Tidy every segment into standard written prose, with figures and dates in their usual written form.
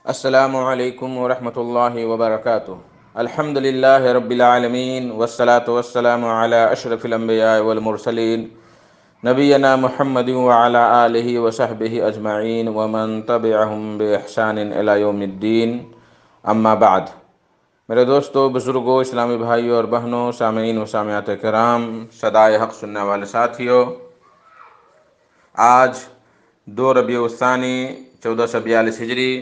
السلام علیکم ورحمۃ اللہ وبرکاتہ۔ الحمدللہ رب العالمین والصلاة والسلام علی اشرف الانبیاء والمرسلین نبینا محمد وعلی آلہ وصحبہ اجمعین ومن تبعہم باحسان الی یوم الدین، اما بعد۔ میرے دوستو، بزرگوں، اسلامی بھائیوں اور بہنوں، سامعین و سامعات کرام، صدائے حق سننے والے ساتھیوں، آج 2 ربیع الثانی 1442 ہجری،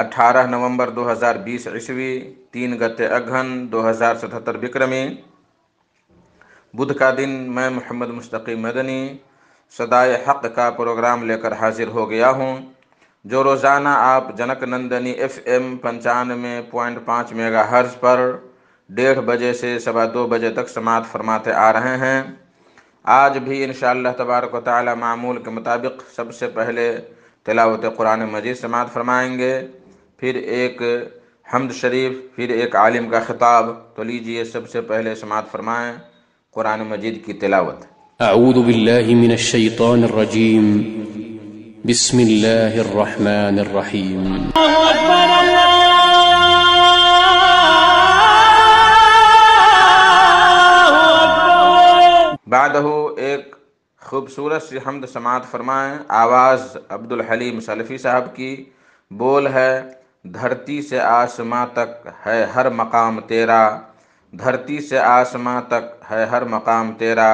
18 نومبر 2020 عیسوی، 3 گتے اگہن 2077 بکرمی، بدھ کا دن، میں محمد مستقیم مدنی صدائے حق کا پروگرام لے کر حاضر ہو گیا ہوں، جو روزانہ آپ junk Nandini FM 95.5 mega hers پر 1:30 بجے سے 2:15 بجے تک سماعت فرماتے آ رہے ہیں۔ آج بھی انشاءاللہ تبارک و تعالی معمول کے مطابق سب سے پہلے تلاوت قرآن مجید سماعت فرمائیں گے، پھر ایک حمد شریف، پھر ایک عالم کا خطاب۔ تو لیجئے سب سے پہلے سماعت فرمائیں قرآن مجید کی تلاوت۔ اعوذ باللہ من الشیطان الرجیم، بسم اللہ الرحمن الرحیم۔ اللہ اکبر، اللہ اکبر۔ بعدہ ایک خوبصورت سی حمد سماعت فرمائیں، آواز عبدالحلیم سلفی صاحب کی، بول ہے: دھرتی سے آسماں تک ہے ہر مقام تیرا، دھرتی سے آسماں تک ہے ہر مقام تیرا،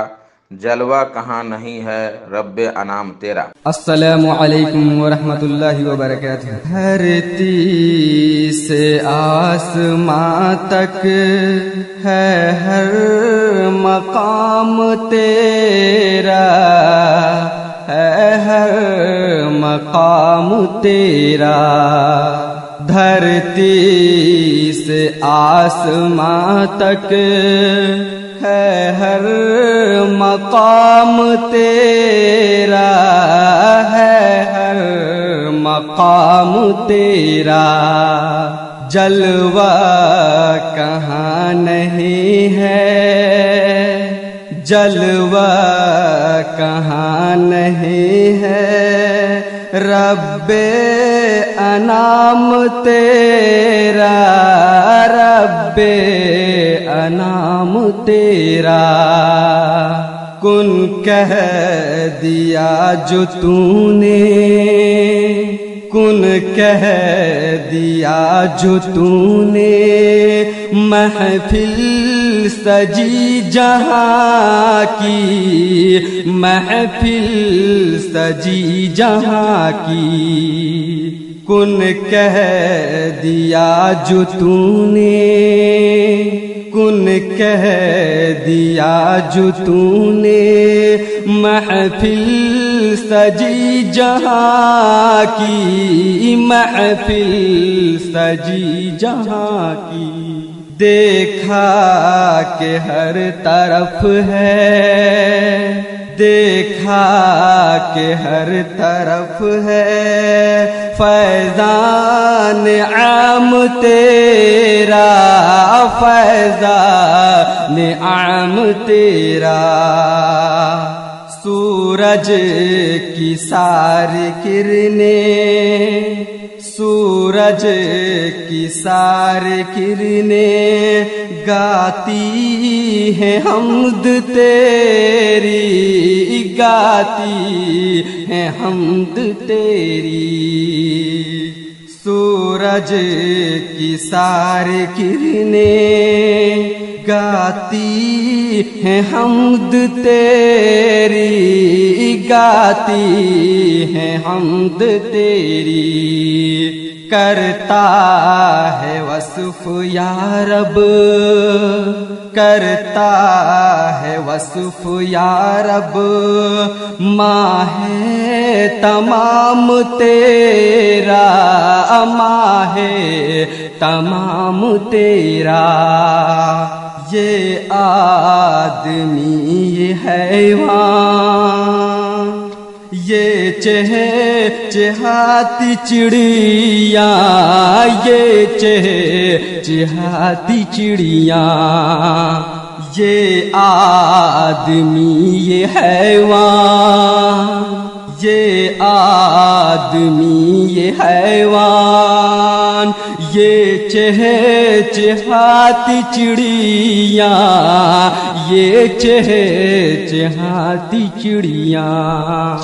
جلوہ کہاں نہیں ہے رب انعام تیرا۔ السلام علیکم ورحمۃ اللہ وبرکاتہ۔ دھرتی سے آسماں تک ہے ہر مقام تیرا، ہے ہر مقام تیرا، دھرتی سے آسماں تک ہے ہر مقام تیرا، ہے ہر مقام تیرا، جلوہ کہاں نہیں ہے، جلوہ کہاں نہیں ہے رب انعام تیرا، رب انعام تیرا، کن کہہ دیا جو تو نے، کن کہہ دیا جو تو نے، محفل سجی جہاں کی، محفل سجی جہاں کی، کن کہہ دیا جو تو نے، کن کہہ دیا جو تو نے، محفل سجی جہاں کی، محفل سجی جہاں کی، دیکھا کہ ہر طرف ہے، دیکھا کہ ہر طرف ہے فیضان عام تیرا، فیضان عام تیرا، سورج کی ساری کرنیں، سورج کی ساری کرنیں گاتی ہیں حمد تیری، گاتی ہیں حمد تیری، سورج کی ساری کرنیں گاتی ہیں حمد تیری، گاتی ہیں حمد تیری، کرتا ہے وصف یا رب، کرتا ہے وصف یا رب، ماہ تمام تیرا، ماہ تمام تیرا، یہ آدمی یہ حیوان، یہ چہاتی چڑیاں، یہ چہاتی چڑیاں، یہ آدمی یہ حیوان، یہ آدمی یہ حیوان، یہ چہچہاتی چڑیاں، یہ چہچہاتی چڑیاں،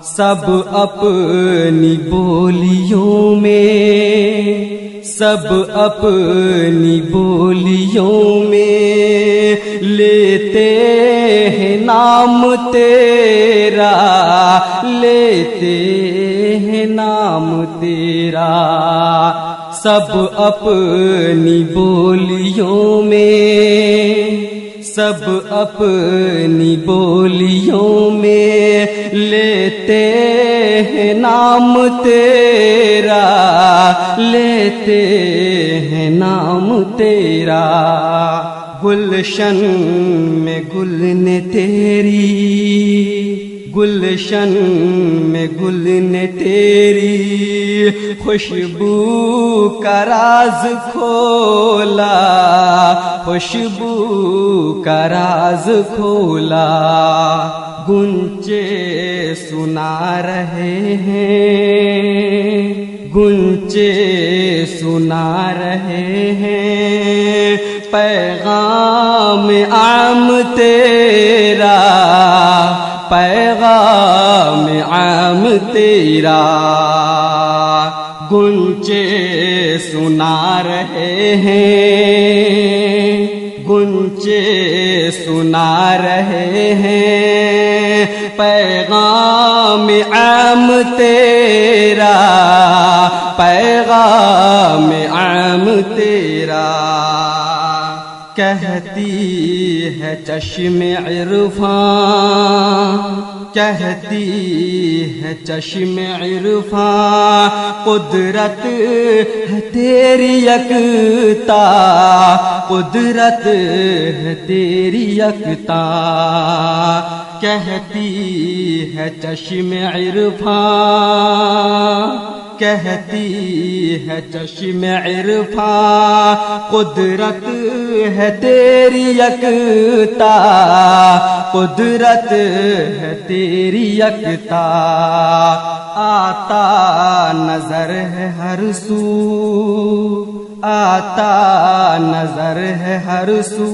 سب اپنی بولیوں میں، سب اپنی بولیوں میں لیتے ہیں نام تیرا، لیتے ہیں نام تیرا، سب اپنی بولیوں میں، سب اپنی بولیوں میں لیتے ہیں نام تیرا، لیتے ہیں نام تیرا، گلشن میں گل نے تیری، گلشن میں گل نے تیری خوشبو کا راز کھولا، خوشبو کا راز کھولا، گنچے سنا رہے ہیں، گنچے سنا رہے ہیں پیغام عام تیرا، پیغام عام تیرا، گنچے سنا رہے ہیں، گنچے سنا رہے ہیں پیغام عام تیرا، پیغام عام تیرا، کہتی ہے چشم عرفاں، کہتی ہے چشم عرفاں قدرت ہے تیری یکتا، قدرت ہے تیری یکتا، کہتی ہے چشم عرفاں، کہتی ہے چشم عرفاں قدرت ہے تیری یکتا، قدرت ہے تیری یکتا، آتا نظر ہے ہر سو، آتا نظر ہے ہر سو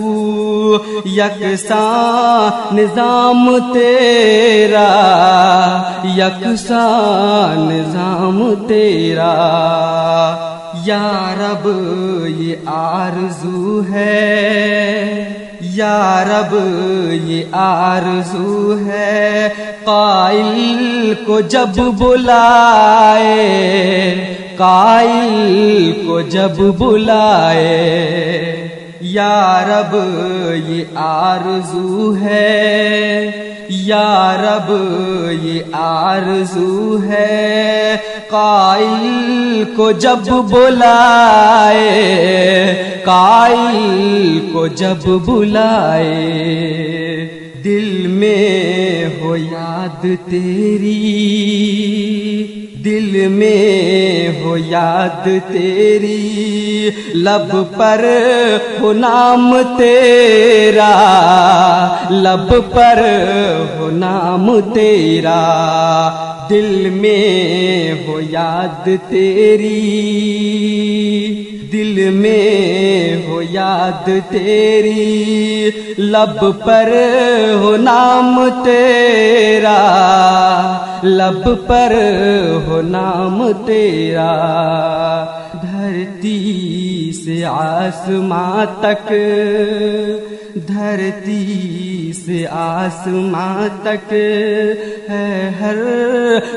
یکساں نظام تیرا، یکساں نظام تیرا، یا رب یہ آرزو ہے، یا رب یہ آرزو ہے قائل کو جب بلائے، قائل کو جب بلائے، یا رب یہ آرزو ہے، یا رب یہ آرزو ہے قائل کو جب بلائے، قائل کو جب بلائے، دل میں ہو یاد تیری، دل میں ہو یاد تیری، لب پر ہو نام تیرا، لب پر ہو نام تیرا، دل میں ہو یاد تیری، دل میں ہو یاد تیری، لب پر ہو نام تیرا، لب پر ہو نام تیرا، دھرتی سے آسماں تک، دھرتی سے آسماں تک ہے ہر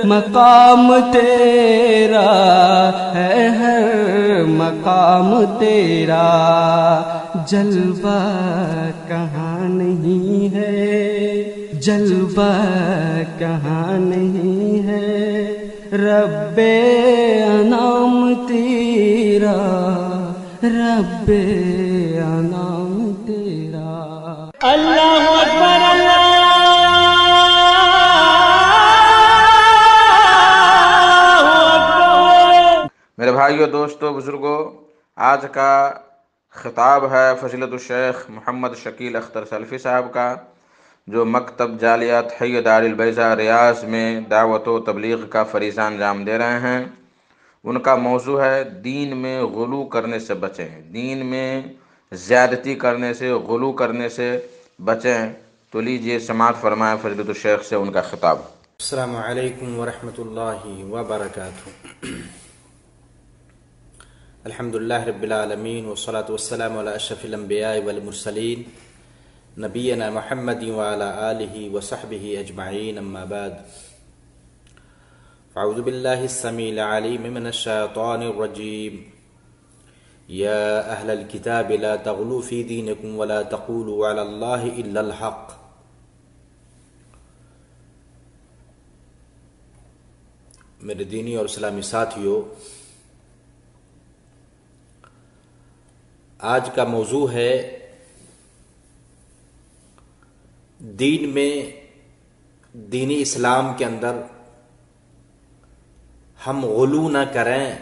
مقام تیرا، ہے ہر مقام تیرا، جلوہ کہاں نہیں ہے، جلوہ کہاں نہیں ہے، رب انعام تیرا، رب انعام تیرا۔ اللہ اکبر، اللہ اکبر۔ میرے بھائیو، دوستو، بزرگوں، آج کا خطاب ہے فضیلت الشیخ محمد شکیل اختر سلفی صاحب کا، جو مکتب جالیات حی دار البیضا ریاض میں دعوت و تبلیغ کا فریضہ انجام دے رہے ہیں۔ ان کا موضوع ہے دین میں غلو کرنے سے بچیں، دین میں زیادتی کرنے سے، غلو کرنے سے بچیں۔ تو لیجئے سماعت فرمائیں فضیلت الشیخ سے ان کا خطاب۔ السلام علیکم ورحمۃ اللہ وبرکاتہ۔ الحمدللہ رب العالمین والصلاة والسلام علی اشرف الانبیاء والمرسلین نبینا محمد وعلی آلہ وصحبہ اجمعین، اما بعد اعوذ باللہ السمیع العلیم من الشیطان الرجیم یا اہل الکتاب لا تغلوا فی دینکم ولا تقولوا علی اللہ الا الحق۔ میرے دینی اور اسلامی ساتھیوں، آج کا موضوع ہے دین میں، دینی اسلام کے اندر ہم غلو نہ کریں،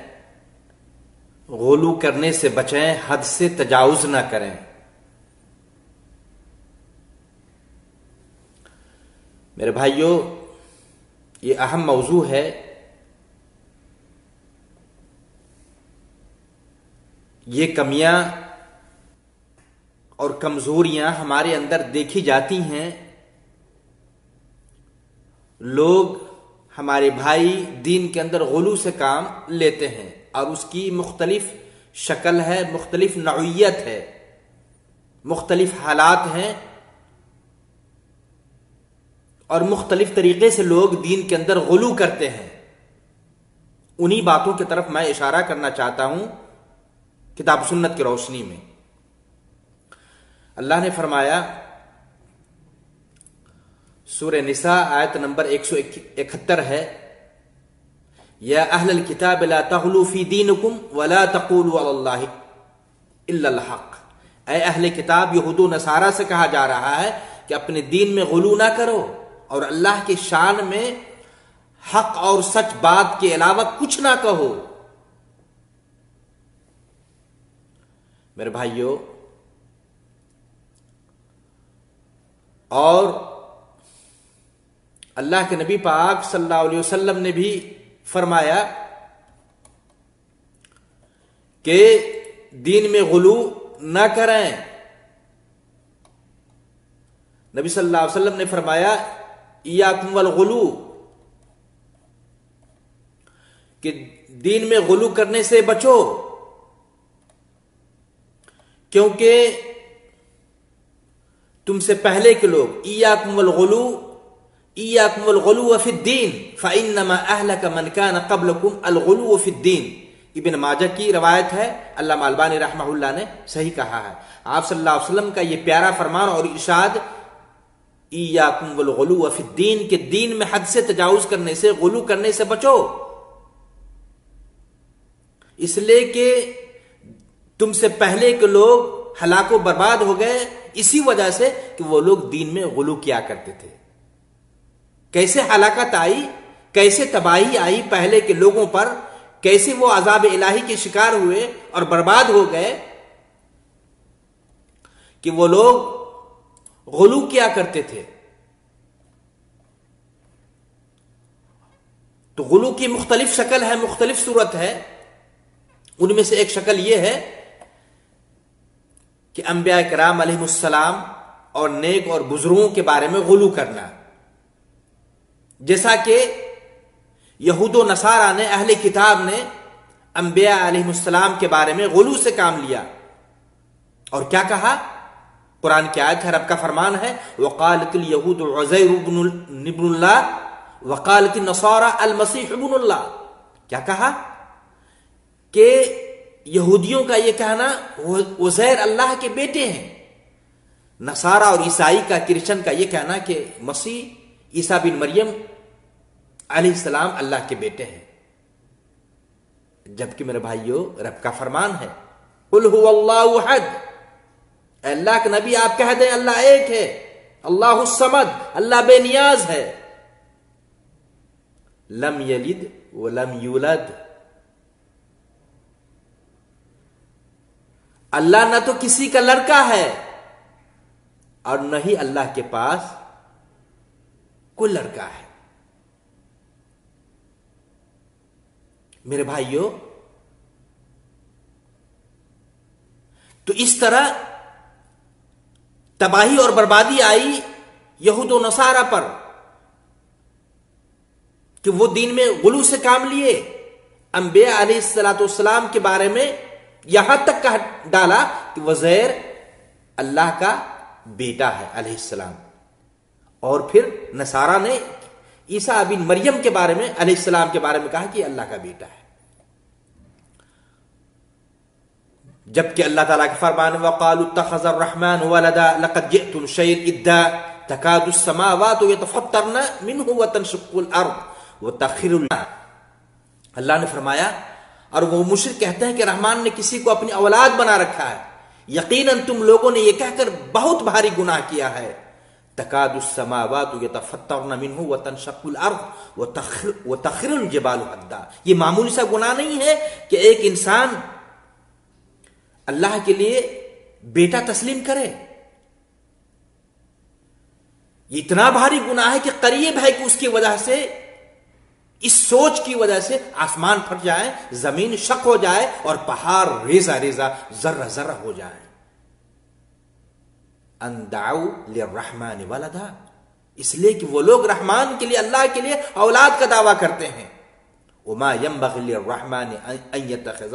غلو کرنے سے بچیں، حد سے تجاوز نہ کریں۔ میرے بھائیوں، یہ اہم موضوع ہے۔ یہ کمیاں اور کمزوریاں ہمارے اندر دیکھی جاتی ہیں۔ لوگ، ہمارے بھائی دین کے اندر غلو سے کام لیتے ہیں، اور اس کی مختلف شکل ہے، مختلف نوعیت ہے، مختلف حالات ہیں، اور مختلف طریقے سے لوگ دین کے اندر غلو کرتے ہیں۔ انہی باتوں کی طرف میں اشارہ کرنا چاہتا ہوں کتاب سنت کی روشنی میں۔ اللہ نے فرمایا، سورہ نساء آیت نمبر 171 ہے، یا اہل الکتاب لا تغلوا فی دینکم ولا تقولوا علی اللہ الا الحق۔ اے اہل کتاب، یہود و نصارہ سے کہا جا رہا ہے کہ اپنے دین میں غلو نہ کرو، اور اللہ کی شان میں حق اور سچ بات کے علاوہ کچھ نہ کہو۔ میرے بھائیوں، اور اللہ کے نبی پاک صلی اللہ علیہ وسلم نے بھی فرمایا کہ دین میں غلو نہ کریں۔ نبی صلی اللہ علیہ وسلم نے فرمایا، ایاکم والغلو، کہ دین میں غلو کرنے سے بچو، کیونکہ تم سے پہلے کے لوگ ایاکم والغلو فی الدین فانما اہلک من کان قبلکم الغلو فی الدین۔ ابن ماجہ کی روایت ہے، علامہ البانی رحمہ اللہ نے صحیح کہا ہے۔ آپ صلی اللہ علیہ وسلم کا یہ پیارا فرمان اور ارشاد، ایاکم والغلو فی الدین، کہ دین میں حد سے تجاوز کرنے سے، غلو کرنے سے بچو، اس لیے کہ تم سے پہلے کے لوگ ہلاک و برباد ہو گئے اسی وجہ سے کہ وہ لوگ دین میں غلو کیا کرتے تھے۔ کیسے ہلاکت آئی، کیسے تباہی آئی پہلے کے لوگوں پر، کیسے وہ عذاب الہی کے شکار ہوئے اور برباد ہو گئے، کہ وہ لوگ غلو کیا کرتے تھے۔ تو غلو کی مختلف شکل ہے، مختلف صورت ہے۔ ان میں سے ایک شکل یہ ہے کہ انبیاء کرام علیہ السلام اور نیک اور بزرگوں کے بارے میں غلو کرنا، جیسا کہ یہود و نصارہ نے، اہل کتاب نے انبیاء علیہ السلام کے بارے میں غلو سے کام لیا، اور کیا کہا؟ قرآن کی آیت ہے، رب کا فرمان ہے، وقالت الیہود عزیر ابن اللہ وقالت النصارى المسیح ابن اللہ۔ کیا کہا؟ کہ یہودیوں کا یہ کہنا عزیر اللہ کے بیٹے ہیں، نصارہ اور عیسائی کا، کرسچن کا یہ کہنا کہ مسیح عیسیٰ بن مریم علیہ السلام اللہ کے بیٹے ہیں۔ جبکہ میرے بھائیوں، رب کا فرمان ہے، قل هو اللہ احد، اے اللہ کے نبی آپ کہہ دیں اللہ ایک ہے، اللہ الصمد، اللہ بے نیاز ہے، لم یلد ولم یولد، اللہ نہ تو کسی کا لڑکا ہے اور نہ ہی اللہ کے پاس کوئی لڑکا ہے. میرے بھائیوں، تو اس طرح تباہی اور بربادی آئی یہود و نصارہ پر کہ وہ دین میں غلو سے کام لیے. انبیاء علیہ الصلوۃ والسلام کے بارے میں یہاں تک کہا ڈالا کہ وزیر اللہ کا بیٹا ہے علیہ السلام. اور پھر نصارہ نے عیسیٰ بن مریم کے بارے میں علیہ السلام کے بارے میں کہا کہ اللہ کا بیٹا ہے. جبکہ اللہ تعالیٰ کے فرمان وَقَالُوا اتَّخَذَ الرَّحْمَنُ وَلَدًا لَقَدْ جِئْتُمْ شَيْئًا إِدًّا تَكَادُ السَّمَاوَاتُ يَتَفَطَّرْنَ مِنْهُ وَتَنشَقُّ الْأَرْضُ وَتَخِرُّ. اللہ نے فرمایا، اور وہ مشرک کہتے ہیں کہ رحمان نے کسی کو اپنی اولاد بنا رکھا ہے. یقیناً تم لوگوں نے یہ کہہ کر بہت بھاری گناہ کیا ہے. تَكَادُ السَّمَاوَاتُ يَتَفَطَّرْنَ مِنْهُ وَتَنشَقُّ الْأَرْضُ وَتَخِرُّ الْجِبَالُ هَدًّا. یہ معمولی سا گناہ نہیں ہے کہ ایک انسان اللہ کے لیے بیٹا تسلیم کرے. یہ اتنا بھاری گناہ ہے کہ قریب ہے کہ اس کی وجہ سے، اس سوچ کی وجہ سے آسمان پھٹ جائے، زمین شق ہو جائے اور پہاڑ ریزہ ریزہ ذرہ ذرہ ہو جائے. ان دعوا للرحمن ولدا، اس لیے کہ وہ لوگ رحمان کے لیے، اللہ کے لیے اولاد کا دعویٰ کرتے ہیں. وما ينبغي للرحمن ان يتخذ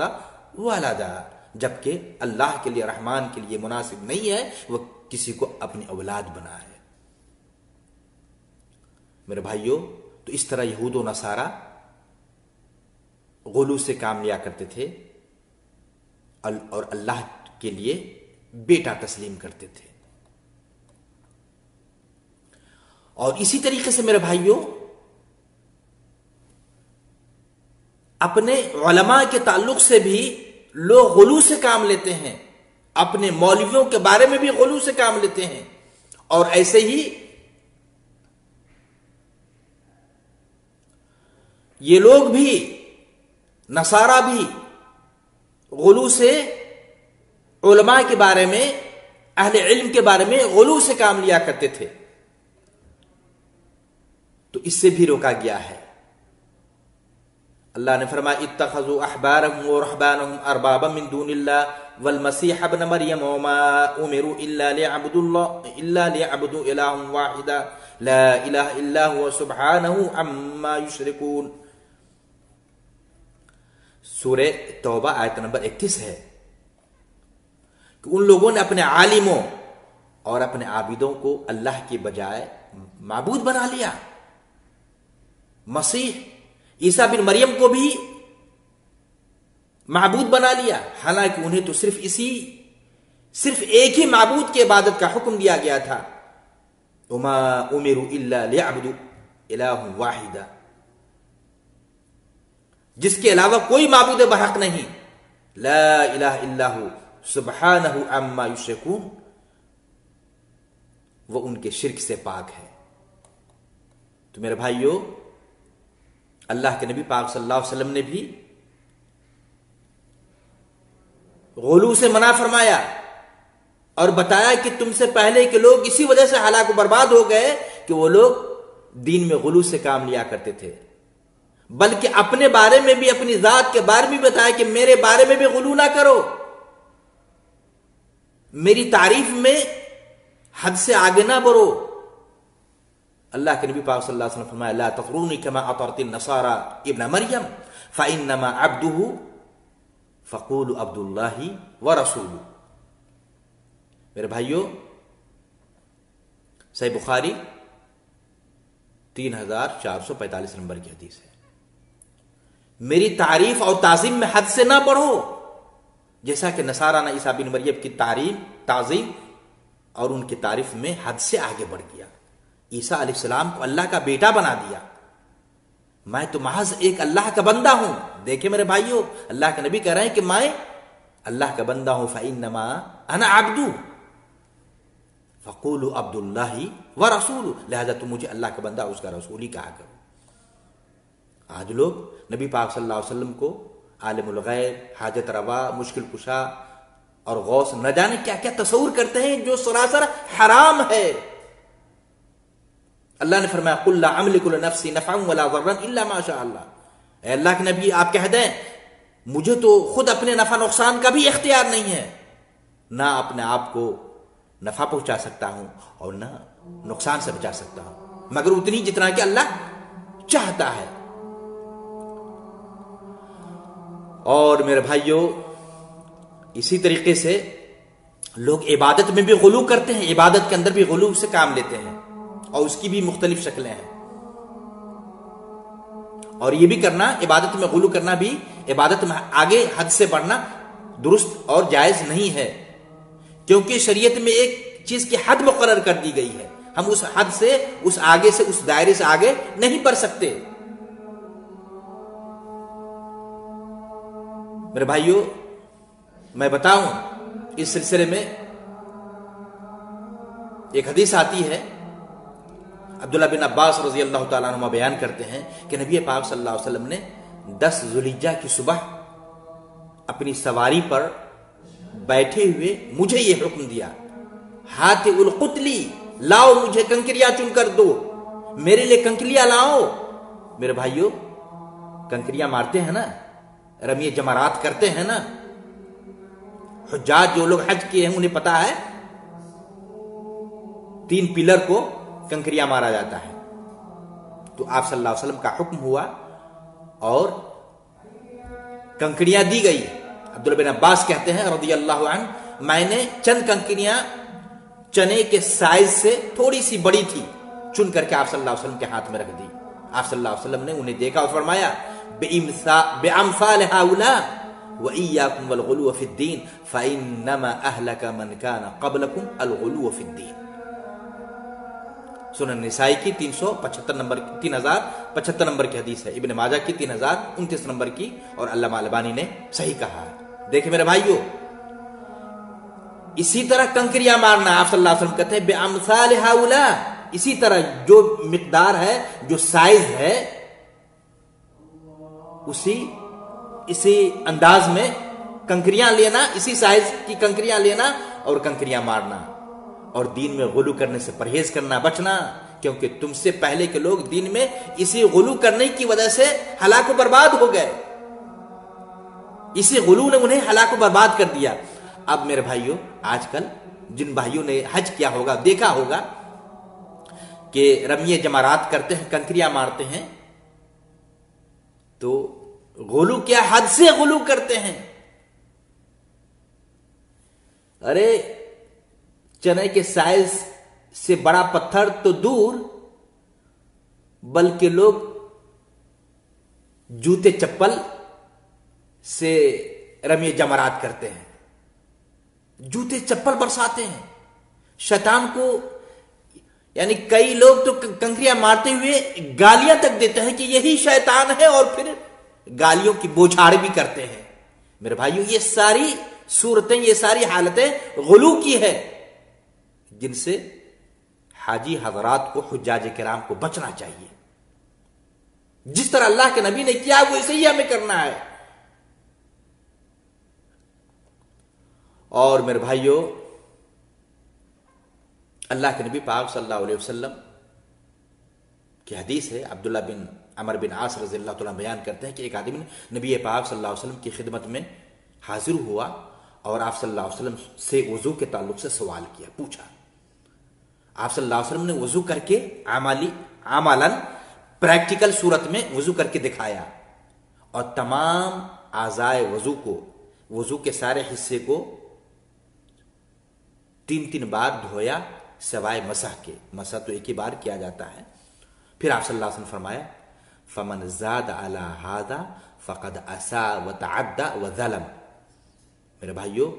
ولدا، جبکہ اللہ کے لیے، رحمان کے لیے مناسب نہیں ہے وہ کسی کو اپنی اولاد بنائے. میرے بھائیوں، تو اس طرح یہود و نصارہ غلو سے کام لیا کرتے تھے اور اللہ کے لیے بیٹا تسلیم کرتے تھے. اور اسی طریقے سے میرے بھائیوں، اپنے علماء کے تعلق سے بھی لوگ غلو سے کام لیتے ہیں. اپنے مولویوں کے بارے میں بھی غلو سے کام لیتے ہیں. اور ایسے ہی یہ لوگ بھی، نصارہ بھی غلو سے علماء کے بارے میں، اہل علم کے بارے میں غلو سے کام لیا کرتے تھے. تو اس سے بھی روکا گیا ہے. اللہ نے فرمایا اتخذوا احبارهم ورهبانهم اربابا من دون الله والمسيح ابن مريم وما امروا الا ليعبدوا الها واحدا لا اله الا هو سبحانه عما يشركون. سورہ توبہ آیت نمبر 31 ہے کہ ان لوگوں نے اپنے عالموں اور اپنے عابدوں کو اللہ کے بجائے معبود بنا لیا. مسیح عیسیٰ بن مریم کو بھی معبود بنا لیا، حالانکہ انہیں تو صرف ایک ہی معبود کی عبادت کا حکم دیا گیا تھا. وما امروا الا ليعبدوا الها واحدا، جس کے علاوہ کوئی معبود برحق نہیں. لا الہ الا ہو سبحانہ عما یشرکون، وہ ان کے شرک سے پاک ہے. تو میرے بھائیوں، اللہ کے نبی پاک صلی اللہ علیہ وسلم نے بھی غلو سے منع فرمایا اور بتایا کہ تم سے پہلے کے لوگ اسی وجہ سے ہلاک و برباد ہو گئے کہ وہ لوگ دین میں غلو سے کام لیا کرتے تھے. بلکہ اپنے بارے میں بھی، اپنی ذات کے بارے میں بھی بتایا کہ میرے بارے میں بھی غلو نہ کرو، میری تعریف میں حد سے آگے نہ بڑھو. اللہ کے نبی پاک صلی اللہ علیہ وسلم فرمایا لا تطرونی کما اطرت النصارى ابن مریم فانما عبده فقولوا عبد اللہ ورسولہ. میرے بھائیوں، صحیح بخاری 3445 نمبر کی حدیث ہے، میری تعریف اور تعظیم میں حد سے نہ بڑھو، جیسا کہ نصارہ نے عیسیٰ بن مریم کی تعظیم اور ان کی تعریف میں حد سے آگے بڑھ گیا. عیسیٰ علیہ السلام کو اللہ کا بیٹا بنا دیا. میں تو محض ایک اللہ کا بندہ ہوں. دیکھیں میرے بھائیوں، اللہ کے نبی کہہ رہے ہیں کہ میں اللہ کا بندہ ہوں. فَإِنَّمَا أَنَا عَبْدُ فَقُولُوا عَبْدُ اللَّهِ وَرَسُولُهُ، لہذا تم مجھے اللہ کا بندہ، اس کا رسول ہی کہا کرو. آج لوگ نبی پاک صلی اللہ علیہ وسلم کو عالم الغیب، حاجت روا، مشکل کشا اور غوث نہ جانے کیا کیا تصور کرتے ہیں جو سراسر حرام ہے. اللہ نے فرمایا قل لا املک لنفسی نفعا ولا ضرا الا ما شاء اللہ، اے اللہ کے نبی آپ کہہ دیں مجھے تو خود اپنے نفع نقصان کا بھی اختیار نہیں ہے، نہ اپنے آپ کو نفع پہنچا سکتا ہوں اور نہ نقصان سے بچا سکتا ہوں، مگر اتنی جتنا کہ اللہ چاہتا ہے۔ اور میرے بھائیوں، اسی طریقے سے لوگ عبادت میں بھی غلو کرتے ہیں، عبادت کے اندر بھی غلو سے کام لیتے ہیں، اور اس کی بھی مختلف شکلیں ہیں۔ اور یہ بھی کرنا، عبادت میں غلو کرنا بھی، عبادت میں آگے حد سے بڑھنا درست اور جائز نہیں ہے، کیونکہ شریعت میں ایک چیز کی حد مقرر کر دی گئی ہے، ہم اس حد سے، اس آگے سے، اس دائرے سے آگے نہیں بڑھ سکتے۔ میرے بھائیوں، میں بتاؤں اس سلسلے میں ایک حدیث آتی ہے، عبداللہ بن عباس رضی اللہ تعالیٰ عنہ بیان کرتے ہیں کہ نبی پاک صلی اللہ علیہ وسلم نے 10 ذوالحجہ کی صبح اپنی سواری پر بیٹھے ہوئے مجھے یہ حکم دیا، ہاتھ القتلی، لاؤ مجھے کنکریاں چن کر دو، میرے لیے کنکریاں لاؤ۔ میرے بھائیوں، کنکریاں مارتے ہیں نا، رمی جمرات کرتے ہیں نا، حجاج جو لوگ حج کیے ہیں انہیں پتا ہے 3 پلر کو کنکریاں مارا جاتا ہے۔ تو آپ صلی اللہ علیہ وسلم کا حکم ہوا اور کنکریاں دی گئی۔ عبداللہ بن عباس کہتے ہیں رضی اللہ عنہ، میں نے چند کنکریاں چنے کے سائز سے تھوڑی سی بڑی تھی، چن کر کے آپ صلی اللہ علیہ وسلم کے ہاتھ میں رکھ دی۔ آپ صلی اللہ علیہ وسلم نے انہیں دیکھا اور فرمایا بِأَمْثَالِ هَؤُلَاءِ وَإِيَّاكُمْ وَالْغُلُوَ فِي الدِّينِ فَإِنَّمَا أَهْلَكَ مَنْ كَانَ قَبْلَكُمْ الْغُلُوَ فِي الدِّينِ۔ سنن نسائی کی 3075 نمبر کی حدیث ہے، ابن ماجہ کی 3029 نمبر کی، اور علامہ البانی نے صحیح کہا ہے۔ دیکھیں میرے بھائیوں، اسی طرح کنکریاں مارنا، آپ صلی اللہ علیہ وسلم کہتے ہیں بِأَمْثَالِ هَؤُلَاءِ، اسی طرح جو مقدار ہے، جو سائز ہے، اسی انداز میں کنکریاں لینا، اسی سائز کی کنکریاں لینا اور کنکریاں مارنا، اور دین میں غلو کرنے سے پرہیز کرنا، بچنا، کیونکہ تم سے پہلے کے لوگ دین میں اسی غلو کرنے کی وجہ سے ہلاک و برباد ہو گئے، اسی غلو نے انہیں ہلاک و برباد کر دیا۔ اب میرے بھائیوں، آج کل جن بھائیوں نے حج کیا ہوگا، دیکھا ہوگا کہ رمی جمرات کرتے ہیں، کنکریاں مارتے ہیں، تو غلو کیا، حد سے غلو کرتے ہیں۔ ارے چنے کے سائز سے بڑا پتھر تو دور، بلکہ لوگ جوتے چپل سے رمی جمرات کرتے ہیں، جوتے چپل برساتے ہیں شیطان کو، یعنی کئی لوگ تو کنکریاں مارتے ہوئے گالیاں تک دیتے ہیں کہ یہی شیطان ہے، اور پھر گالیوں کی بوچھاڑ بھی کرتے ہیں۔ میرے بھائیوں، یہ ساری صورتیں، یہ ساری حالتیں غلو کی ہے، جن سے حاجی حضرات کو، حجاج کرام کو بچنا چاہیے۔ جس طرح اللہ کے نبی نے کیا وہ اسے ہی ہمیں کرنا ہے۔ اور میرے بھائیوں، اللہ کے نبی پاک صلی اللہ علیہ وسلم کی حدیث ہے، عبداللہ بن عمر بن عاص رضی اللہ تعالیٰ بیان کرتے ہیں کہ ایک آدمی نے نبی پاک صلی اللہ علیہ وسلم کی خدمت میں حاضر ہوا اور آپ صلی اللہ علیہ وسلم سے وضو کے تعلق سے سوال کیا، پوچھا۔ آپ صلی اللہ علیہ وسلم نے وضو کر کے عملاً پریکٹیکل صورت میں وضو کر کے دکھایا، اور تمام اعضائے وضو کو، وضو کے سارے حصے کو 3 بار دھویا، سوائے مسح کے۔ مسح تو ایک ہی بار کیا جاتا ہے۔ پھر آپ صلی اللہ علیہ وسلم فرمایا فمن زاد علی ھذا فقد اساء وتعدى وظلم۔ میرے بھائیوں،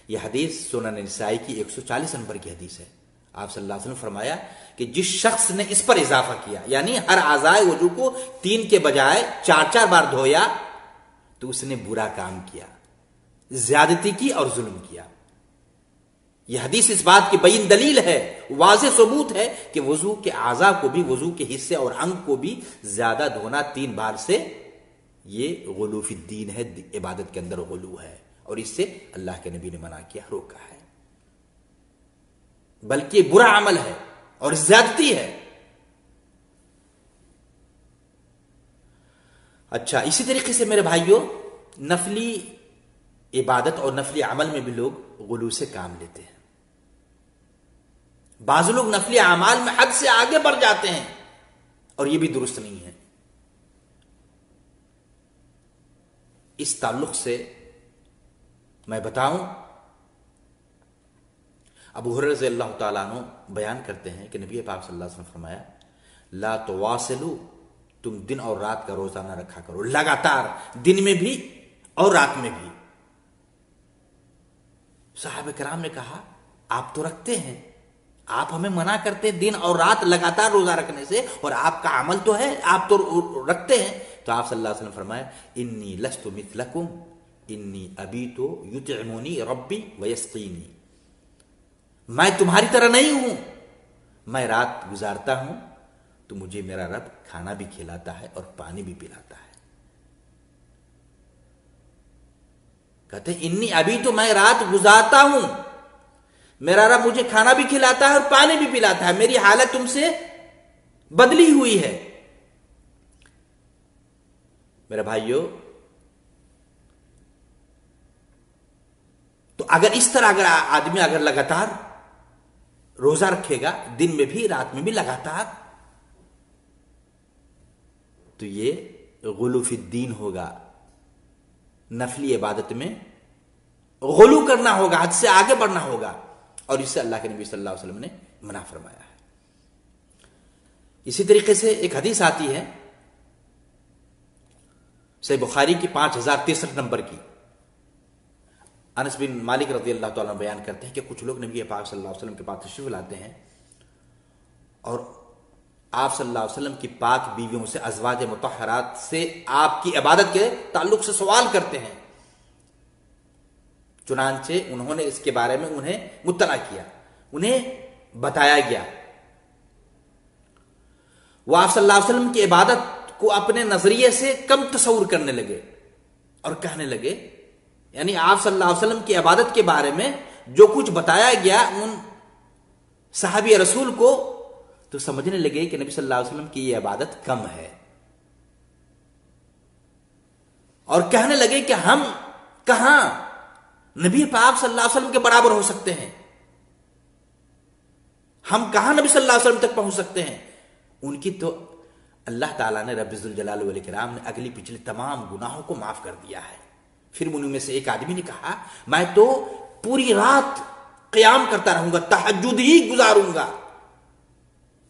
یہ حدیث سنن نسائی کی 140 نمبر کی حدیث ہے۔ آپ صلی اللہ علیہ وسلم فرمایا کہ جس شخص نے اس پر اضافہ کیا، یعنی ہر اعضائے وضو کو 3 کے بجائے 4 بار دھویا، تو اس نے برا کام کیا، زیادتی کی اور ظلم کیا۔ یہ حدیث اس بات کی بین دلیل ہے، واضح ثبوت ہے کہ وضو کے اعضاء کو بھی، وضو کے حصے اور انگ کو بھی زیادہ دھونا 3 بار سے یہ غلو فی الدین ہے، عبادت کے اندر غلو ہے، اور اس سے اللہ کے نبی نے منع کیا، روکا ہے، بلکہ برا عمل ہے۔ اور زیادتی ہے. اچھا، اسی طریقے سے میرے بھائیوں، نفلی عبادت اور نفلی عمل میں بھی لوگ غلو سے کام لیتے ہیں. بعض لوگ نفلی اعمال میں حد سے آگے بڑھ جاتے ہیں اور یہ بھی درست نہیں ہے. اس تعلق سے میں بتاؤں، ابو ہریرہ رضی اللہ تعالیٰ عنہ بیان کرتے ہیں کہ نبی پاک صلی اللہ علیہ وسلم نے فرمایا، لا تواصلوا، تم دن اور رات کا روزہ نہ رکھا کرو، لگاتار دن میں بھی اور رات میں بھی. صحابہ کرام نے کہا آپ تو رکھتے ہیں، آپ ہمیں منع کرتے دن اور رات لگاتار روزہ رکھنے سے، اور آپ کا عمل تو ہے، آپ تو رکھتے ہیں. تو آپ صلی اللہ علیہ وسلم فرمایا، انی لست مثلکم انی ابیت یطعمنی ربی ویسقینی، میں تمہاری طرح نہیں ہوں، میں رات گزارتا ہوں تو مجھے میرا رب کھانا بھی کھلاتا ہے اور پانی بھی پلاتا ہے. کہتے ہیں انی ابھی تو میں رات گزارتا ہوں، میرا رب مجھے کھانا بھی کھلاتا ہے اور پانی بھی پلاتا ہے، میری حالت تم سے بدلی ہوئی ہے. میرے بھائیو، تو اگر اس طرح اگر آدمی اگر لگاتار روزہ رکھے گا، دن میں بھی رات میں بھی لگاتار، تو یہ غلو فی الدین ہوگا. نفلی عبادت میں غلو کرنا ہوگا، حد سے آگے بڑھنا ہوگا، اور اس سے اللہ کے نبی صلی اللہ علیہ وسلم نے منع فرمایا ہے. اسی طریقے سے ایک حدیث آتی ہے صحیح بخاری کی 5063 نمبر کی. انس بن مالک رضی اللہ تعالیٰ بیان کرتے ہیں کہ کچھ لوگ نبی پاک صلی اللہ علیہ وسلم کے پاس تشریف لاتے ہیں اور آپ صلی اللہ علیہ وسلم کی پاک بیویوں سے، ازواج مطہرات سے آپ کی عبادت کے تعلق سے سوال کرتے ہیں. چنانچہ انہوں نے اس کے بارے میں انہیں مطلع کیا، انہیں بتایا گیا. وہ آپ صلی اللہ علیہ وسلم کی عبادت کو اپنے نظریے سے کم تصور کرنے لگے اور کہنے لگے، یعنی آپ صلی اللہ علیہ وسلم کی عبادت کے بارے میں جو کچھ بتایا گیا ان صحابی رسول کو، تو سمجھنے لگے کہ نبی صلی اللہ علیہ وسلم کی یہ عبادت کم ہے، اور کہنے لگے کہ ہم کہاں نبی پاک صلی اللہ علیہ وسلم کے برابر ہو سکتے ہیں، ہم کہاں نبی صلی اللہ علیہ وسلم تک پہنچ سکتے ہیں. ان کی تو اللہ تعالیٰ نے، رب ذوالجلال والاکرام نے اگلی پچھلی تمام گناہوں کو معاف کر دیا ہے. پھر انہوں میں سے ایک آدمی نے کہا، میں تو پوری رات قیام کرتا رہوں گا، تہجد ہی گزاروں گا،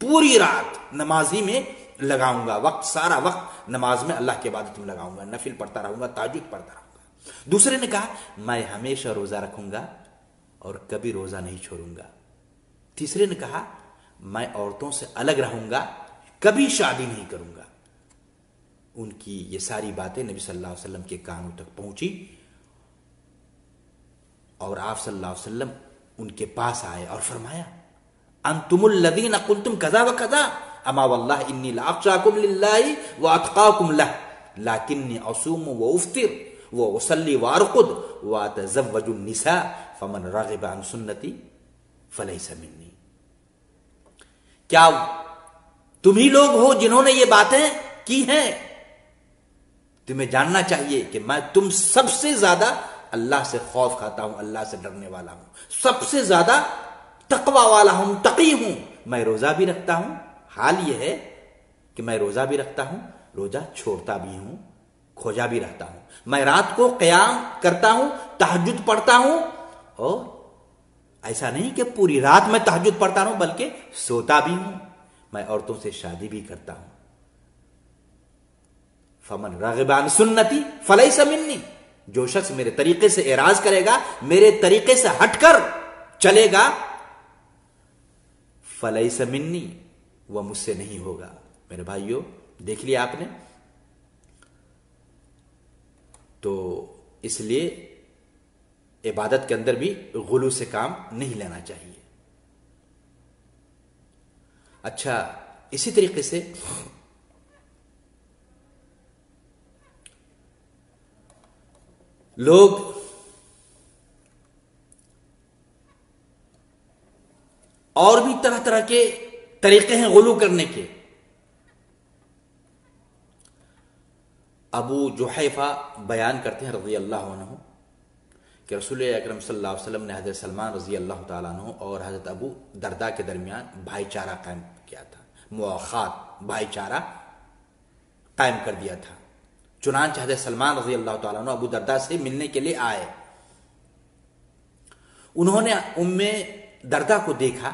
پوری رات نمازی میں لگاؤں گا، وقت سارا وقت نماز میں اللہ کی عبادت میں لگاؤں گا، نفل پڑھتا رہوں گا، تہجد پڑھتا رہوں گا. دوسرے نے کہا، میں ہمیشہ روزہ رکھوں گا اور کبھی روزہ نہیں چھوڑوں گا. تیسرے نے کہا، میں عورتوں سے الگ رہوں گا، کبھی شادی نہیں کروں گا. ان کی یہ ساری باتیں نبی صلی اللہ علیہ وسلم کے کانوں تک پہنچی اور آپ صلی اللہ علیہ وسلم ان کے پاس آئے اور فرمایا، انتم الذین قلتم کذا و کذا، اما واللہ انی لاخشاکم للہ واتقاکم لہ، لیکنی اصوم وافطر واصلی وارقد واتزوج النساء فمن رغب عن سنتی فلیس منی. کیا تم ہی لوگ ہو جنہوں نے یہ باتیں کی ہیں؟ تمہیں جاننا چاہیے کہ میں تم سب سے زیادہ اللہ سے خوف کھاتا ہوں، اللہ سے ڈرنے والا ہوں، سب سے زیادہ تقوی والا ہوں، تقی ہوں. میں روزہ بھی رکھتا ہوں، حال یہ ہے کہ میں روزہ بھی رکھتا ہوں، روزہ چھوڑتا بھی ہوں، کھوجا بھی رہتا ہوں. میں رات کو قیام کرتا ہوں، تہجد پڑھتا ہوں، اور ایسا نہیں کہ پوری رات میں تہجد پڑھتا ہوں بلکہ سوتا بھی ہوں. میں عورتوں سے شادی بھی کرتا ہوں. فمن راغب عن سنتی فلیس منی، جو شخص میرے طریقے سے اعراض کرے گا، میرے طریقے سے ہٹ کر چلے گا، فلیس منی، وہ مجھ سے نہیں ہوگا. میرے بھائیوں، دیکھ لیا آپ نے. تو اس لیے عبادت کے اندر بھی غلو سے کام نہیں لینا چاہیے. اچھا، اسی طریقے سے لوگ اور بھی طرح طرح کے طریقے ہیں غلو کرنے کے. ابو جحیفہ بیان کرتے ہیں رضی اللہ عنہ کہ رسول اکرم صلی اللہ علیہ وسلم نے حضرت سلمان رضی اللہ تعالیٰ عنہ اور حضرت ابو درداء کے درمیان بھائی چارہ قائم کیا تھا، مواخات، بھائی چارہ قائم کر دیا تھا. چنانچہ حضرت سلمان رضی اللہ تعالیٰ عنہ ابو درداء سے ملنے کے لیے آئے. انہوں نے ام درداء کو دیکھا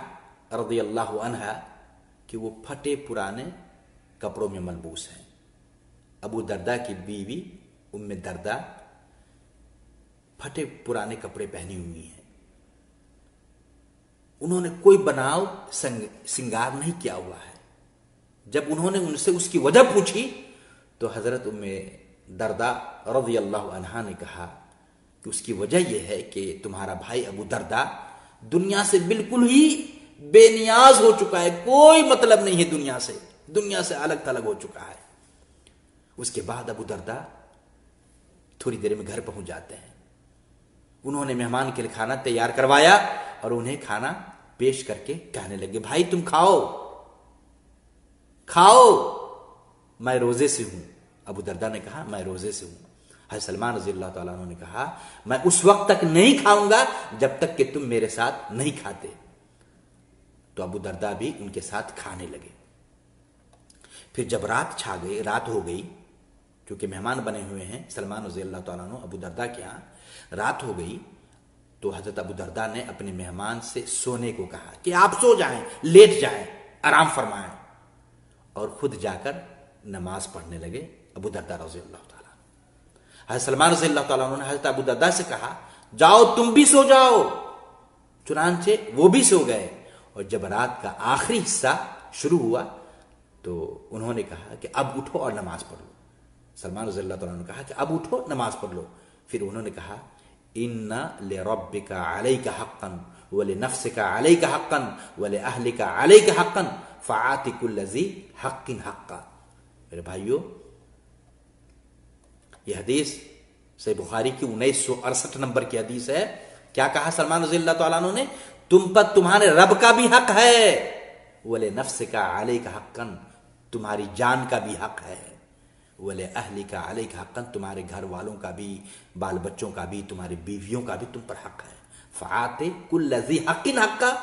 رضی اللہ عنہا کہ وہ پھٹے پرانے کپڑوں میں ملبوس ہیں. ابو درداء کی بیوی ام درداء پھٹے پرانے کپڑے پہنی ہوئی ہیں. انہوں نے کوئی بناؤ سنگار نہیں کیا ہوا ہے. جب انہوں نے ان سے اس کی وجہ پوچھی تو حضرت ام درداء رضی اللہ عنہا نے کہا کہ اس کی وجہ یہ ہے کہ تمہارا بھائی ابو درداء دنیا سے بالکل ہی بے نیاز ہو چکا ہے، کوئی مطلب نہیں ہے دنیا سے الگ تھلگ ہو چکا ہے. اس کے بعد ابو درداء تھوڑی دیر میں گھر پہنچ جاتے ہیں. انہوں نے مہمان کے لیے کھانا تیار کروایا اور انہیں کھانا پیش کر کے کہنے لگے بھائی تم کھاؤ، میں روزے سے ہوں. ابو درداء نے کہا میں روزے سے ہوں. حضرت سلمان رضی اللہ تعالیٰ عنہ نے کہا میں اس وقت تک نہیں کھاؤں گا جب تک کہ تم میرے ساتھ نہیں کھاتے. تو ابو درداء بھی ان کے ساتھ کھانے لگے. پھر جب رات ہو گئی کیونکہ مہمان بنے ہوئے ہیں سلمان رضی اللہ تعالیٰ عنہ ابو درداء کے ہاں، رات ہو گئی تو حضرت ابو درداء نے اپنے مہمان سے سونے کو کہا کہ آپ سو جائیں، لیٹ جائیں، آرام فرمائیں، اور خود جا کر نماز پڑھنے لگے ابو درداء رضی اللہ تعالیٰ. حضرت سلمان رضی اللہ تعالیٰ عنہ نے حضرت ابو درداء سے کہا جاؤ تم بھی سو جاؤ. چنانچہ وہ بھی سو گئے. اور جب رات کا آخری حصہ شروع ہوا تو انہوں نے کہا کہ اب اٹھو اور نماز پڑھ لو. سلمان رضی اللہ تعالیٰ نے کہا کہ اب اٹھو نماز پڑھ لو. پھر انہوں نے کہا ان لربک علیک حقا ولنفسک علیک حقا ولأہلک علیک حقا فآت کل ذی حق حقا. میرے بھائیو، یہ حدیث صحیح بخاری کی 1968 نمبر کی حدیث ہے. کیا کہا سلمان رضی اللہ تعالیٰ عنہ نے؟ تم پر تمہارے رب کا بھی حق ہے، وَلِنَفْسِكَ عَلَيْكَ حَقًّا، تمہاری جان کا بھی حق ہے، وَلِأَهْلِكَ عَلَيْكَ حَقًّا، تمہارے گھر والوں کا بھی، بال بچوں کا بھی، تمہاری بیویوں کا بھی تم پر حق ہے. فَآتِ كُلَّ ذِي حَقٍّ حَقًّا،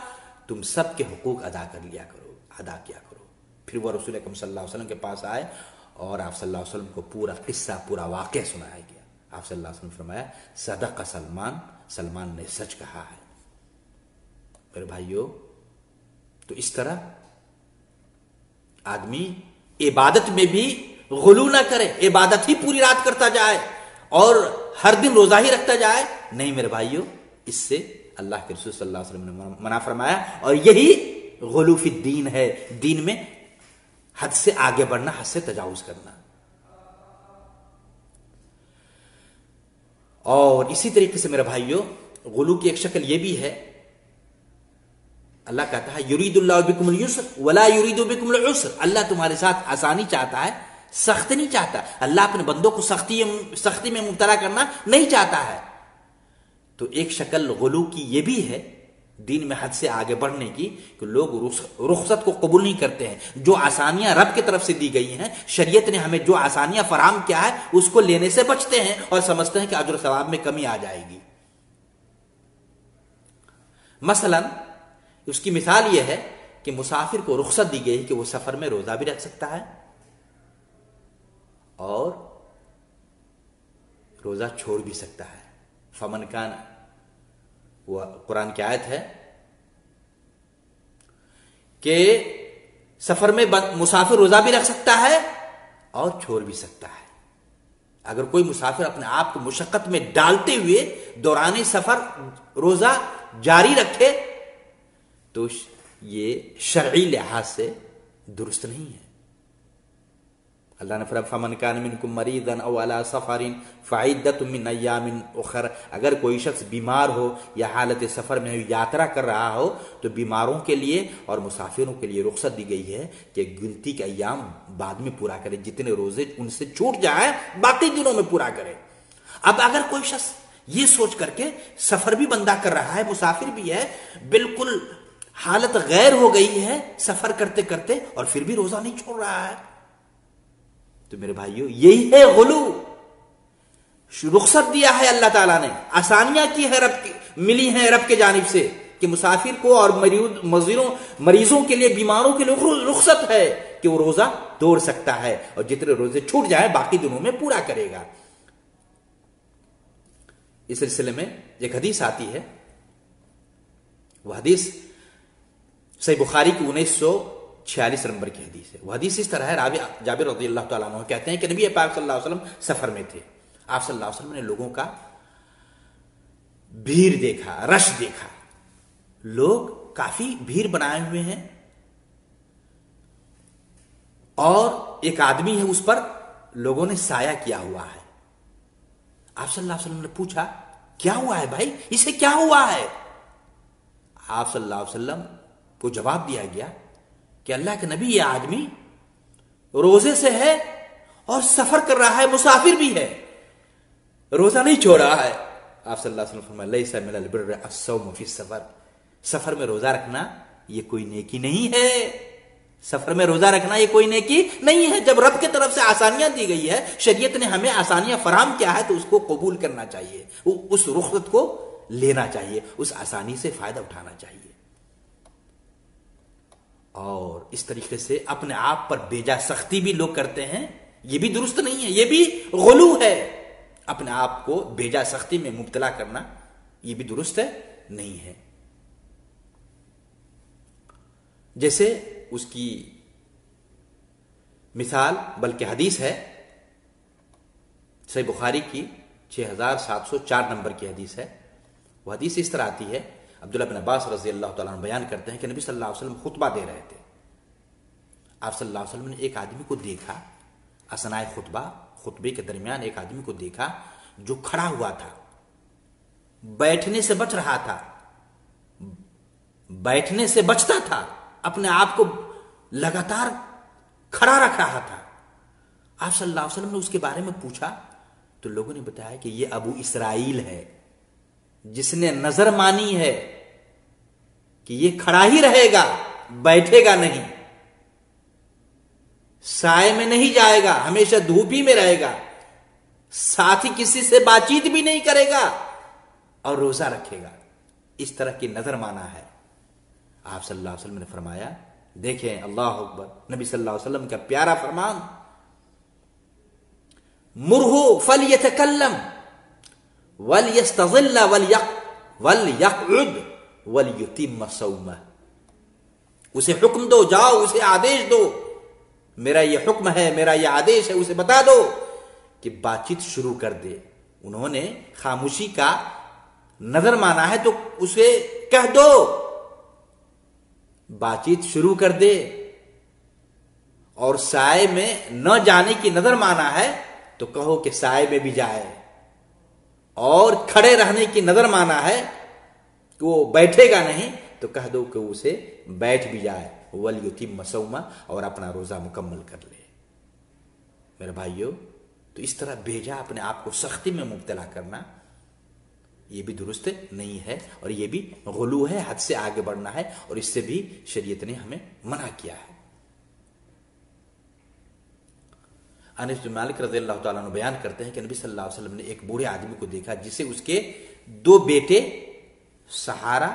تم سب کے حقوق ادا کیا کرو. پھر وہ رسول اکرم صلی اللہ علیہ وسلم کے پاس آئے اور آپ صلی اللہ علیہ وسلم کو پورا قصہ، پورا واقعہ سنایا گیا. آپ صلی اللہ علیہ وسلم نے فرمایا صدق سلمان نے سچ کہا ہے. میرے بھائیو، تو اس طرح آدمی عبادت میں بھی غلو نہ کرے، عبادت ہی پوری رات کرتا جائے اور ہر دن روزہ ہی رکھتا جائے. نہیں میرے بھائیو، اس سے اللہ کے رسول صلی اللہ علیہ وسلم نے منع فرمایا. اور یہی غلو فی الدین ہے، دین میں حد سے آگے بڑھنا، حد سے تجاوز کرنا. اور اسی طریقے سے میرے بھائیو، غلو کی ایک شکل یہ بھی ہے، اللہ کہتا ہے یرید اللہ بکم اليسر ولا یرید بکم العسر، اللہ تمہارے ساتھ آسانی چاہتا ہے، سخت نہیں چاہتا. اللہ اپنے بندوں کو سختی میں مبتلا کرنا نہیں چاہتا ہے. تو ایک شکل غلو کی یہ بھی ہے، دین میں حد سے آگے بڑھنے کی، کہ لوگ رخصت کو قبول نہیں کرتے ہیں. جو آسانیاں رب کی طرف سے دی گئی ہیں، شریعت نے ہمیں جو آسانیاں فراہم کیا ہے، اس کو لینے سے بچتے ہیں اور سمجھتے ہیں کہ اجر و ثواب میں کمی آ جائے گی. مثلا اس کی مثال یہ ہے کہ مسافر کو رخصت دی گئی کہ وہ سفر میں روزہ بھی رکھ سکتا ہے اور روزہ چھوڑ بھی سکتا ہے. فمن کان، وہ قرآن کی آیت ہے کہ سفر میں مسافر روزہ بھی رکھ سکتا ہے اور چھوڑ بھی سکتا ہے. اگر کوئی مسافر اپنے آپ کو مشقت میں ڈالتے ہوئے دوران سفر روزہ جاری رکھے تو یہ شرعی لحاظ سے درست نہیں ہے. اللہ نے فرمایا فمن کان منکم مریضا او علی سفر فعدۃ من ایام اخر، اگر کوئی شخص بیمار ہو یا حالت سفر میں یاترا کر رہا ہو تو بیماروں کے لیے اور مسافروں کے لیے رخصت دی گئی ہے کہ گنتی کے ایام بعد میں پورا کرے، جتنے روزے ان سے چھوٹ جائیں باقی دنوں میں پورا کرے. اب اگر کوئی شخص یہ سوچ کر کے سفر بھی بندہ کر رہا ہے، مسافر بھی ہے، بالکل حالت غیر ہو گئی ہے سفر کرتے کرتے اور پھر بھی روزہ نہیں چھوڑ رہا ہے. تو میرے بھائیو یہی ہے غلو. رخصت دیا ہے اللہ تعالیٰ نے, آسانیاں کی ہے ملی ہیں رب کے جانب سے کہ مسافر کو اور مریضوں کے لیے, بیماروں کے لیے رخصت ہے کہ وہ روزہ توڑ سکتا ہے, اور جتنے روزے چھوٹ جائیں باقی دنوں میں پورا کرے گا. اس سلسلے میں ایک حدیث آتی ہے, وہ حدیث صحیح بخاری کی 1946 نمبر کی حدیث ہے. وہ حدیث اس طرح ہے, راوی جابر رضی اللہ تعالیٰ عنہ کہتے ہیں کہ نبی پاک صلی اللہ علیہ وسلم سفر میں تھے. آپ صلی اللہ علیہ وسلم نے لوگوں کا بھیڑ دیکھا, رش دیکھا, لوگ کافی بھیڑ بنائے ہوئے ہیں, اور ایک آدمی ہے اس پر لوگوں نے سایہ کیا ہوا ہے. آپ صلی اللہ علیہ وسلم نے پوچھا کیا ہوا ہے بھائی, اسے کیا ہوا ہے؟ آپ صلی اللہ علیہ وسلم کو جواب دیا گیا کہ اللہ کے نبی یہ آدمی روزے سے ہے اور سفر کر رہا ہے, مسافر بھی ہے, روزہ نہیں چھوڑ رہا ہے. آپ صلی اللہ علیہ وسلم فرمایا لیس من البر الصوم فی السفر, سفر میں روزہ رکھنا یہ کوئی نیکی نہیں ہے. سفر میں روزہ رکھنا یہ کوئی نیکی نہیں ہے. جب رب کی طرف سے آسانیاں دی گئی ہے, شریعت نے ہمیں آسانیاں فراہم کیا ہے, تو اس کو قبول کرنا چاہیے, اس رخصت کو لینا چاہیے, اس آسانی سے فائدہ اٹھانا چاہیے. اور اس طریقے سے اپنے آپ پر بیجا سختی بھی لوگ کرتے ہیں, یہ بھی درست نہیں ہے, یہ بھی غلو ہے. اپنے آپ کو بیجا سختی میں مبتلا کرنا یہ بھی درست ہے نہیں ہے. جیسے اس کی مثال بلکہ حدیث ہے, صحیح بخاری کی 6704 نمبر کی حدیث ہے. وہ حدیث اس طرح آتی ہے, عبداللہ بن عباس رضی اللہ تعالیٰ عنہ بیان کرتے ہیں کہ نبی صلی اللہ علیہ وسلم خطبہ دے رہے تھے. آپ صلی اللہ علیہ وسلم نے ایک آدمی کو دیکھا, اثناء خطبے کے درمیان ایک آدمی کو دیکھا جو کھڑا ہوا تھا, بیٹھنے سے بچ رہا تھا, بیٹھنے سے بچتا تھا, اپنے آپ کو لگاتار کھڑا رکھ رہا تھا. آپ صلی اللہ علیہ وسلم نے اس کے بارے میں پوچھا تو لوگوں نے بتایا کہ یہ ابو اسرائیل ہے, جس نے نظر مانی ہے کہ یہ کھڑا ہی رہے گا, بیٹھے گا نہیں, سائے میں نہیں جائے گا, ہمیشہ دھوپ ہی میں رہے گا, ساتھ ہی کسی سے بات چیت بھی نہیں کرے گا, اور روزہ رکھے گا. اس طرح کی نظر مانا ہے. آپ صلی اللہ علیہ وسلم نے فرمایا, دیکھیں اللہ اکبر, نبی صلی اللہ علیہ وسلم کا پیارا فرمان, مرہو فلیتکلم ولیستظل ولیقعد ولیتم صومہ. اسے حکم دو, جاؤ اسے آدیش دو, میرا یہ حکم ہے, میرا یہ آدیش ہے, اسے بتا دو کہ بات چیت شروع کر دے. انہوں نے خاموشی کا نظر مانا ہے تو اسے کہہ دو بات چیت شروع کر دے, اور سائے میں نہ جانے کی نظر مانا ہے تو کہو کہ سائے میں بھی جائے, اور کھڑے رہنے کی نظر مانا ہے کہ وہ بیٹھے گا نہیں تو کہہ دو کہ اسے بیٹھ بھی جائے, وَلْيُتِمَّ صَوْمَهُ, اور اپنا روزہ مکمل کر لے. میرے بھائیو, تو اس طرح بھیجا اپنے آپ کو سختی میں مبتلا کرنا یہ بھی درست نہیں ہے, اور یہ بھی غلو ہے, حد سے آگے بڑھنا ہے, اور اس سے بھی شریعت نے ہمیں منع کیا ہے. انس بن مالک رضی اللہ تعالیٰ عنہ بیان کرتے ہیں کہ نبی صلی اللہ علیہ وسلم نے ایک بوڑھے آدمی کو دیکھا جسے اس کے 2 بیٹے سہارا,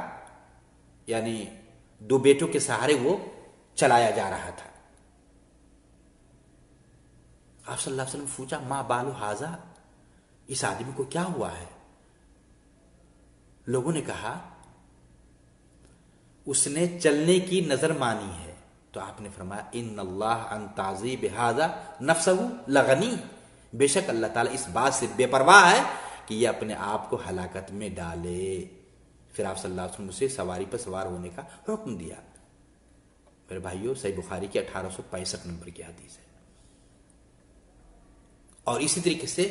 یعنی 2 بیٹوں کے سہارے وہ چلایا جا رہا تھا. آپ صلی اللہ علیہ وسلم پوچھا ما بالو ھذا, اس آدمی کو کیا ہوا ہے؟ لوگوں نے کہا اس نے چلنے کی نظر مانی ہے. تو آپ نے فرمایا ان اللہ عن تعذیب ھذا نفسہ لغنی, بے شک اللہ تعالیٰ اس بات سے بے پرواہ ہے کہ یہ اپنے آپ کو ہلاکت میں ڈالے. پھر آپ صلی اللہ علیہ وسلم سے سواری پر سوار ہونے کا حکم دیا. میرے بھائیو, صحیح بخاری کی 1865 نمبر کی حدیث ہے. اور اسی طریقے سے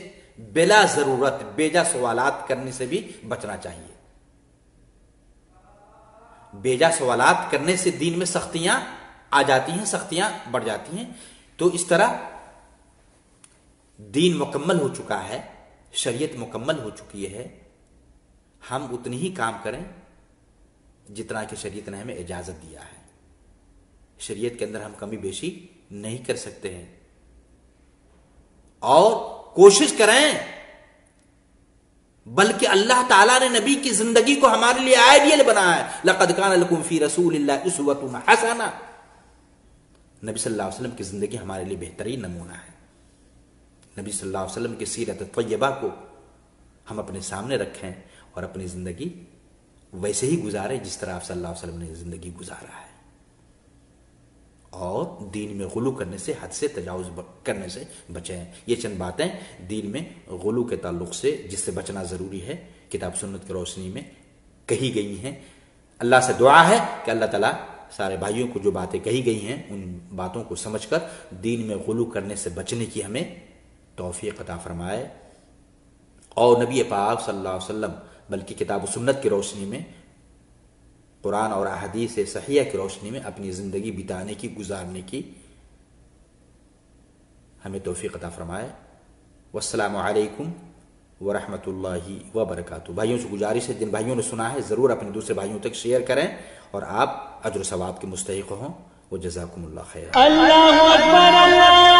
بلا ضرورت بیجا سوالات کرنے سے بھی بچنا چاہیے. بیجا سوالات کرنے سے دین میں سختیاں آ جاتی ہیں, سختیاں بڑھ جاتی ہیں. تو اس طرح دین مکمل ہو چکا ہے, شریعت مکمل ہو چکی ہے, ہم اتنی ہی کام کریں جتنا کہ شریعت نے ہمیں اجازت دیا ہے. شریعت کے اندر ہم کمی بیشی نہیں کر سکتے ہیں. اور کوشش کریں، بلکہ اللہ تعالیٰ نے نبی کی زندگی کو ہمارے لیے آئیڈیل بنایا ہے. لقد کان لکم فی رسول اللہ اسوۃ حسنہ. نبی صلی اللہ علیہ وسلم کی زندگی ہمارے لیے بہترین نمونہ ہے. نبی صلی اللہ علیہ وسلم کی سیرت طیبہ کو ہم اپنے سامنے رکھیں اور اپنی زندگی ویسے ہی گزاریں جس طرح آپ صلی اللہ علیہ وسلم نے زندگی گزارا ہے. اور دین میں غلو کرنے سے، حد سے تجاوز کرنے سے بچیں. یہ چند باتیں دین میں غلو کے تعلق سے جس سے بچنا ضروری ہے کتاب سنت کی روشنی میں کہی گئی ہیں. اللہ سے دعا ہے کہ اللہ تعالیٰ سارے بھائیوں کو جو باتیں کہی گئی ہیں ان باتوں کو سمجھ کر دین میں غلو کرنے سے بچنے کی ہمیں توفیق عطا فرمائے، اور نبی پاک صلی اللہ علیہ وسلم بلکہ کتاب و سنت کی روشنی میں، قرآن اور احادیث صحیحہ کی روشنی میں اپنی زندگی بتانے کی، گزارنے کی ہمیں توفیق عطا فرمائے. والسلام علیکم ورحمۃ اللہ وبرکاتہ. بھائیوں سے گزارش ہے، جن بھائیوں نے سنا ہے ضرور اپنے دوسرے بھائیوں تک شیئر کریں اور آپ اجر و ثواب کے مستحق ہوں. وہ جزاکم اللہ خیر. اللہ اکبر اللہ